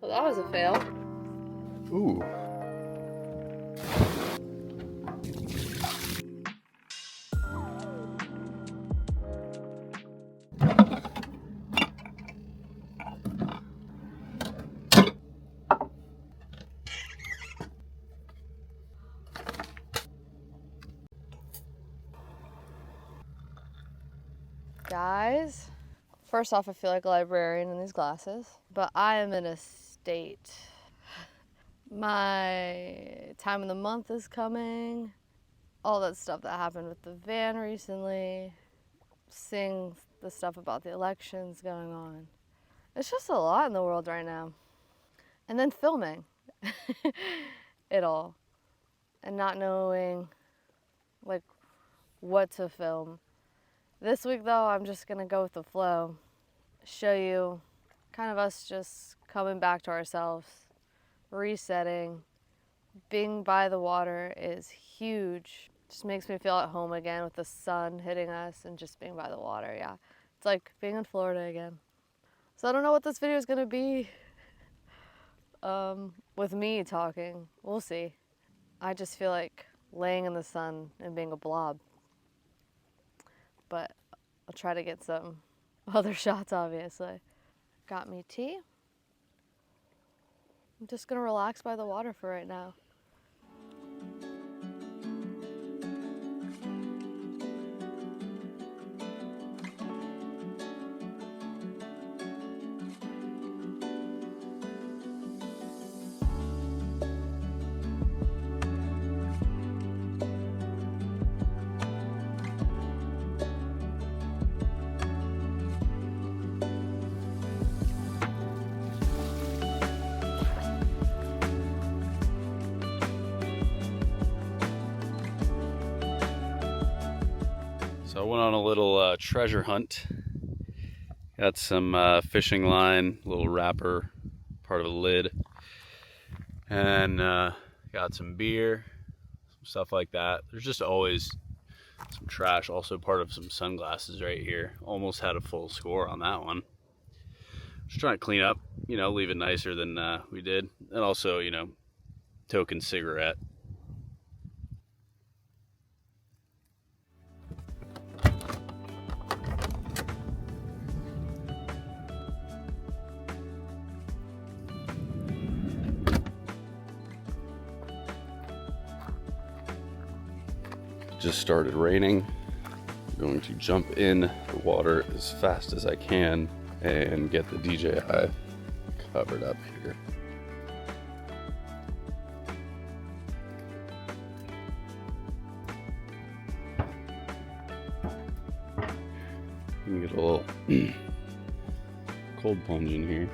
Well, that was a fail. Ooh. Guys, first off, I feel like a librarian in these glasses, but I am in a state. My time of the month is coming. All that stuff that happened with the van recently. Seeing the stuff about the elections going on. It's just a lot in the world right now. And then filming it all. And not knowing, like, what to film. This week, though, I'm just going to go with the flow. Show you kind of us just coming back to ourselves, resetting. Being by the water is huge. Just makes me feel at home again with the sun hitting us and just being by the water, yeah. It's like being in Florida again. So I don't know what this video is going to be with me talking. We'll see. I just feel like laying in the sun and being a blob. But I'll try to get some other shots, obviously. Got me tea. I'm just gonna relax by the water for right now. So I went on a little treasure hunt. Got some fishing line, little wrapper, part of a lid, and got some beer, some stuff like that. There's just always some trash. Also part of some sunglasses right here. Almost had a full score on that one. Just trying to clean up, you know, leave it nicer than we did. And also, you know, token cigarette. Just started raining. I'm going to jump in the water as fast as I can and get the DJI covered up here. Let me get a little cold plunge in here.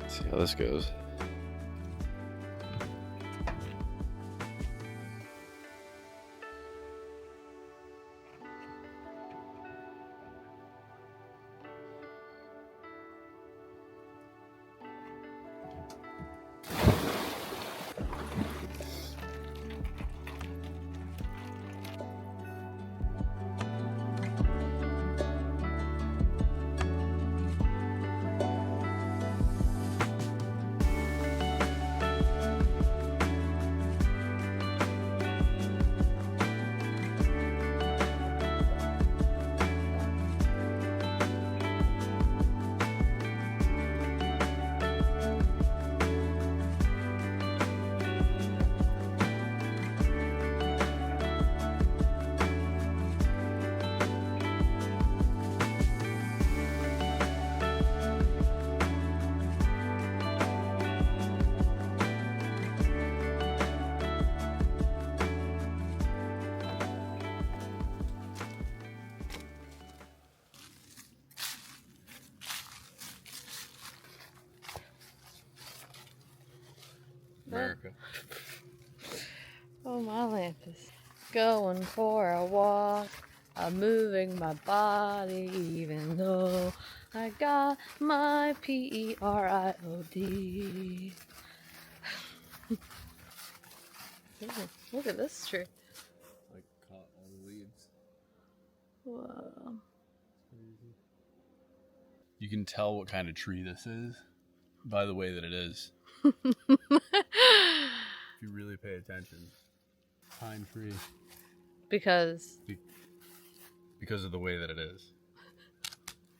Let's see how this goes. America. Oh, my lamp is going for a walk. I'm moving my body even though I got my period. Look at this tree. Like caught all the leaves. Whoa. You can tell what kind of tree this is by the way that it is. If you really pay attention. Pine tree. Because Because of the way that it is.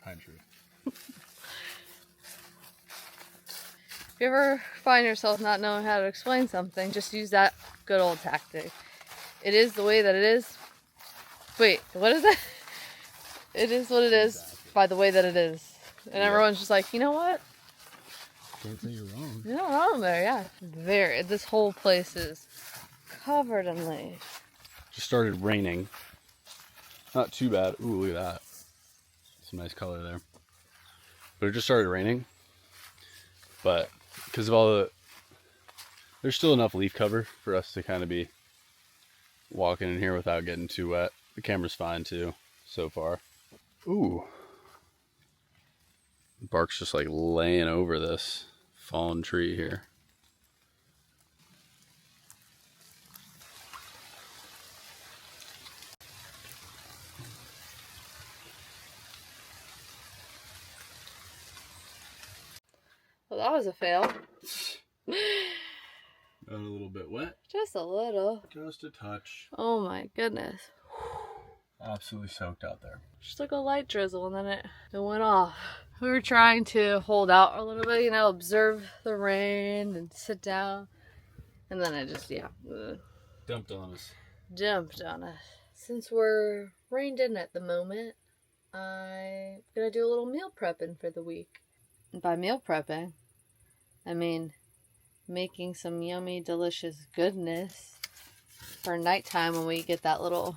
Pine tree. if you ever find yourself not knowing how to explain something, just use that good old tactic. It is the way that it is. Wait, what is that? It is what it is by the way that it is. And everyone's just like, you know what? Can't say you're wrong. You're not wrong there, yeah. This whole place is covered in leaves. Just started raining. Not too bad. Ooh, look at that. Some nice color there. But it just started raining. But because of all there's still enough leaf cover for us to kind of be walking in here without getting too wet. The camera's fine too, so far. Ooh. The bark's just like laying over this fallen tree here. Well, that was a fail. Got a little bit wet. Just a little. Just a touch. Oh my goodness. Absolutely soaked out there. Just like a light drizzle and then it went off. We were trying to hold out a little bit, observe the rain and sit down. And then it just, Dumped on us. jumped on us. Since we're reined in at the moment, I'm gonna do a little meal prepping for the week. And by meal prepping, I mean making some yummy, delicious goodness for nighttime when we get that little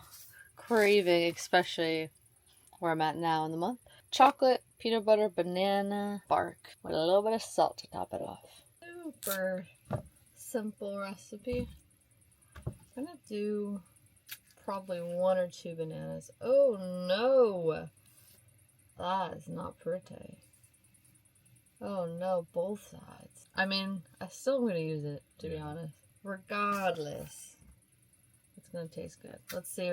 craving, especially where I'm at now in the month. Chocolate, peanut butter, banana, bark with a little bit of salt to top it off. Super simple recipe. I'm gonna do probably 1 or 2 bananas. Oh no! That is not pretty. Oh no, both sides. I mean, I still am gonna use it, to be honest. Regardless. It's gonna taste good. Let's see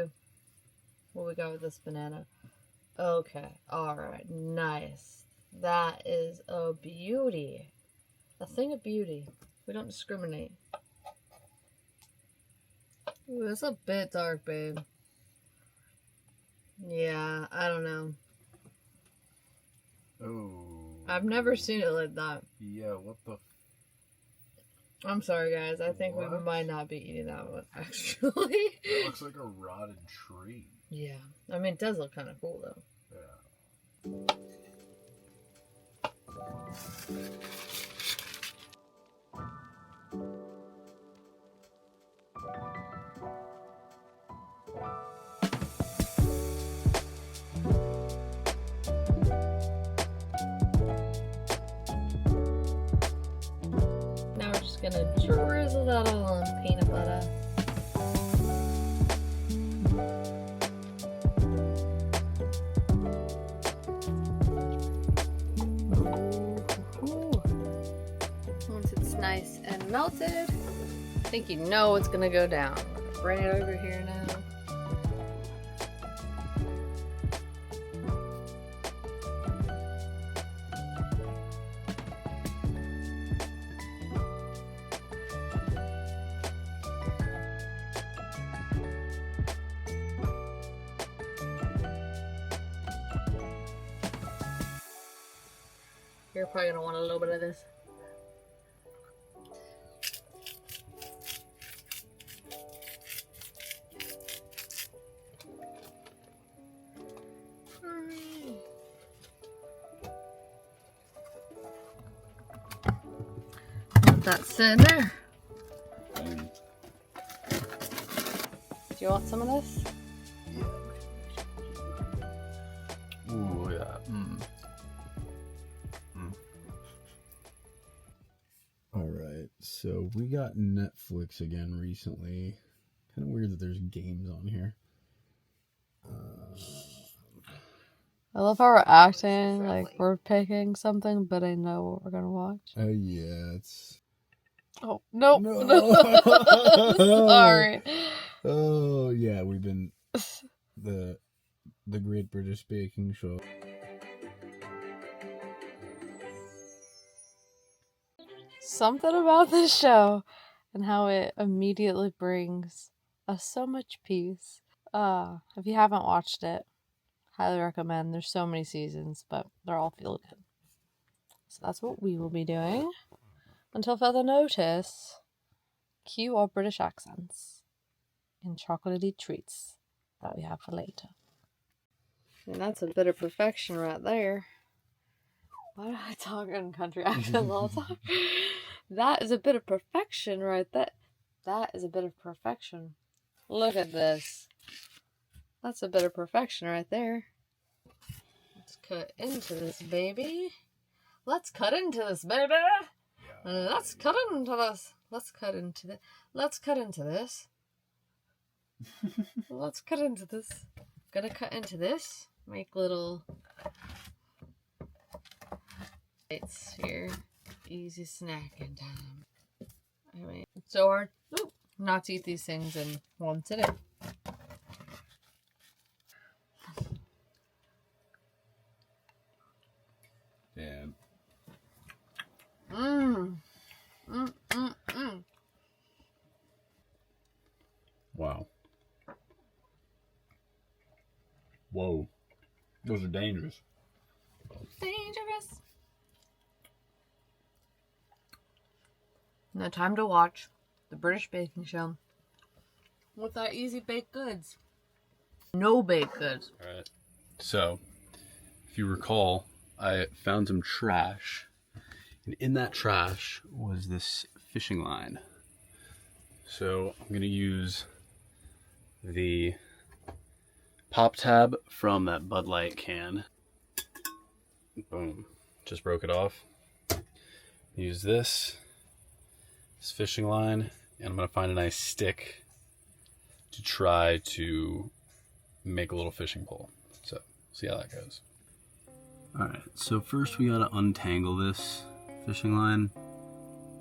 what we got with this banana. Okay, alright, nice. That is a beauty. A thing of beauty. We don't discriminate. Ooh, it's a bit dark, babe. Yeah, I don't know. Oh. I've never seen it like that. Yeah, what the? I'm sorry, guys. I think we might not be eating that one, actually. It looks like a rotted tree. Yeah. I mean, it does look kind of cool, though. Yeah. Now we're just gonna drizzle that all on peanut butter. Once it's nice and melted, I think you know it's gonna go down. Bring it over here now. You're probably gonna want a little bit of this. Let that sit in there. Do you want some of this? Ooh, look at that. Alright, so we got Netflix again recently. Kind of weird that there's games on here. I love how we're acting like we're picking something, but I know what we're gonna watch. Oh, yeah, it's... Oh, nope. No. Sorry. Oh, yeah, we've been... The Great British Baking Show. Something about this show and how it immediately brings us so much peace. If you haven't watched it, highly recommend. There's so many seasons, but they're all feel good. So that's what we will be doing. Until further notice, cue our British accents and chocolatey treats that we have for later. And that's a bit of perfection right there. Why do I talk in country accents all the time? That is a bit of perfection right there. That is a bit of perfection. Look at this. That's a bit of perfection right there. Let's cut into this, baby. Let's cut into this, baby. Let's cut into this. Let's cut into this. Let's cut into this. Let's cut into this. Gonna cut into this. Make little bites here. Easy snacking time. I mean, it's so hard not to eat these things in one sitting. Damn. Wow. Whoa. Those are dangerous. Dangerous. Now time to watch the British baking show with our easy baked goods. No baked goods. Alright. So, if you recall, I found some trash. And in that trash was this fishing line. So, I'm going to use the pop tab from that Bud Light can. Boom. Just broke it off. Use this fishing line, and I'm going to find a nice stick to try to make a little fishing pole. So, see how that goes. Alright, so first we got to untangle this fishing line.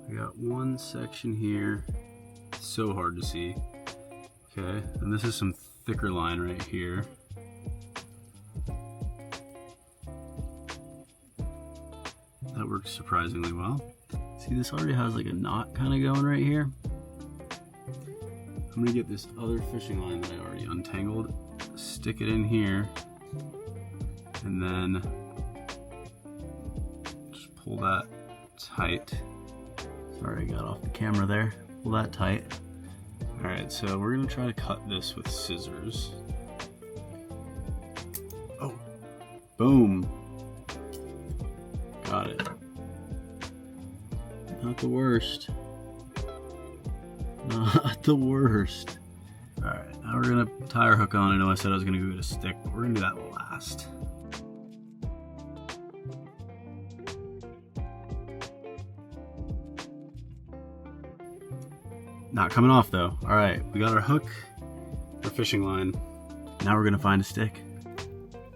I got one section here. It's so hard to see. Okay, and this is some thicker line right here. That works surprisingly well. See, this already has like a knot kind of going right here. I'm gonna get this other fishing line that I already untangled, stick it in here, and then just pull that tight. Sorry, I got off the camera there. Pull that tight. Alright, so we're gonna try to cut this with scissors. Oh, boom. Got it. Not the worst. Not the worst. Alright, now we're gonna tie our hook on. I know I said I was gonna go get a stick, but we're gonna do that last. Not coming off though. Alright, we got our hook, our fishing line. Now we're gonna find a stick.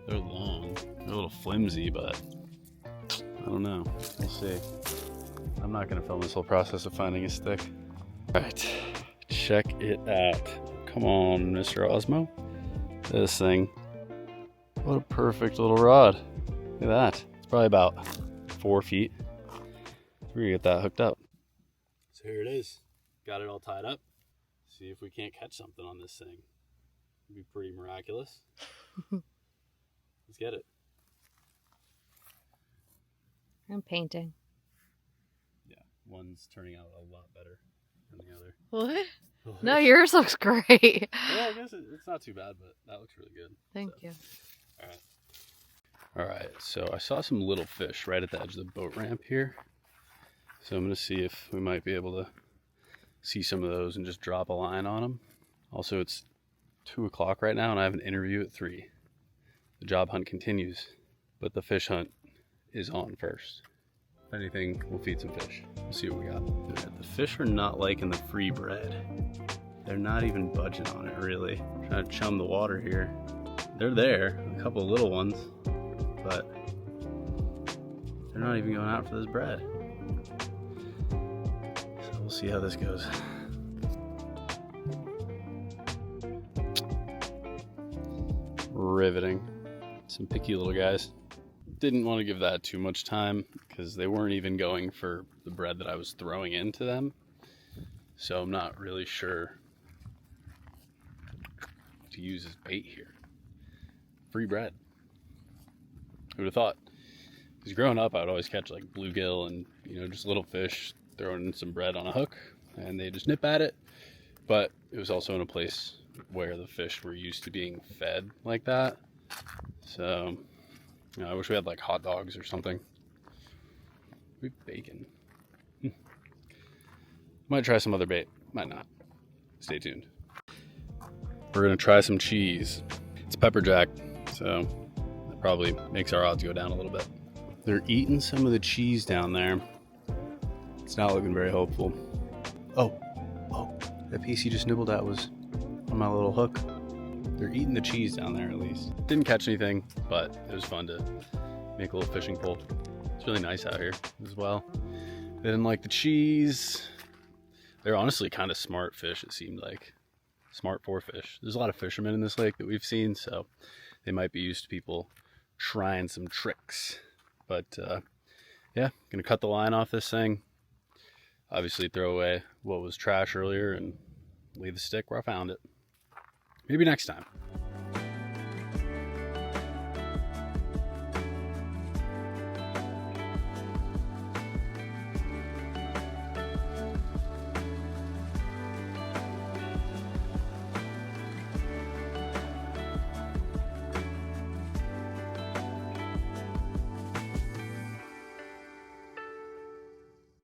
They're long. They're a little flimsy, but I don't know. We'll see. I'm not gonna film this whole process of finding a stick. Alright, check it out. Come on, Mr. Osmo. This thing. What a perfect little rod. Look at that. It's probably about 4 feet. We're gonna get that hooked up. So here it is. Got it all tied up. See if we can't catch something on this thing. It'd be pretty miraculous. Let's get it. I'm painting. Yeah, one's turning out a lot better than the other. What? No, yours looks great. Yeah, I guess it's not too bad, but that looks really good. Thank you. All right, so I saw some little fish right at the edge of the boat ramp here. So I'm gonna see if we might be able to see some of those and just drop a line on them. Also, it's 2 o'clock right now and I have an interview at 3. The job hunt continues, but the fish hunt is on first. If anything, we'll feed some fish. We'll see what we got. The fish are not liking the free bread. They're not even budging on it, really. Trying to chum the water here. They're there, a couple of little ones, but they're not even going out for this bread. So we'll see how this goes. Riveting. Some picky little guys. didn't want to give that too much time because they weren't even going for the bread that I was throwing into them. So I'm not really sure to use as bait here. Free bread. Who would have thought? Because growing up, I would always catch like bluegill and, you know, just little fish throwing some bread on a hook and they just nip at it. But it was also in a place where the fish were used to being fed like that. So, you know, I wish we had like hot dogs or something. We have bacon. Might try some other bait. Might not. Stay tuned. We're gonna try some cheese. It's pepper jack, so that probably makes our odds go down a little bit. They're eating some of the cheese down there. It's not looking very hopeful. Oh, that piece you just nibbled at was on my little hook. They're eating the cheese down there at least. Didn't catch anything, but it was fun to make a little fishing pole. It's really nice out here as well. They didn't like the cheese. They're honestly kind of smart fish, it seemed like. Smart for fish. There's a lot of fishermen in this lake that we've seen, so they might be used to people trying some tricks. But yeah, gonna cut the line off this thing. Obviously throw away what was trash earlier and leave the stick where I found it. Maybe next time.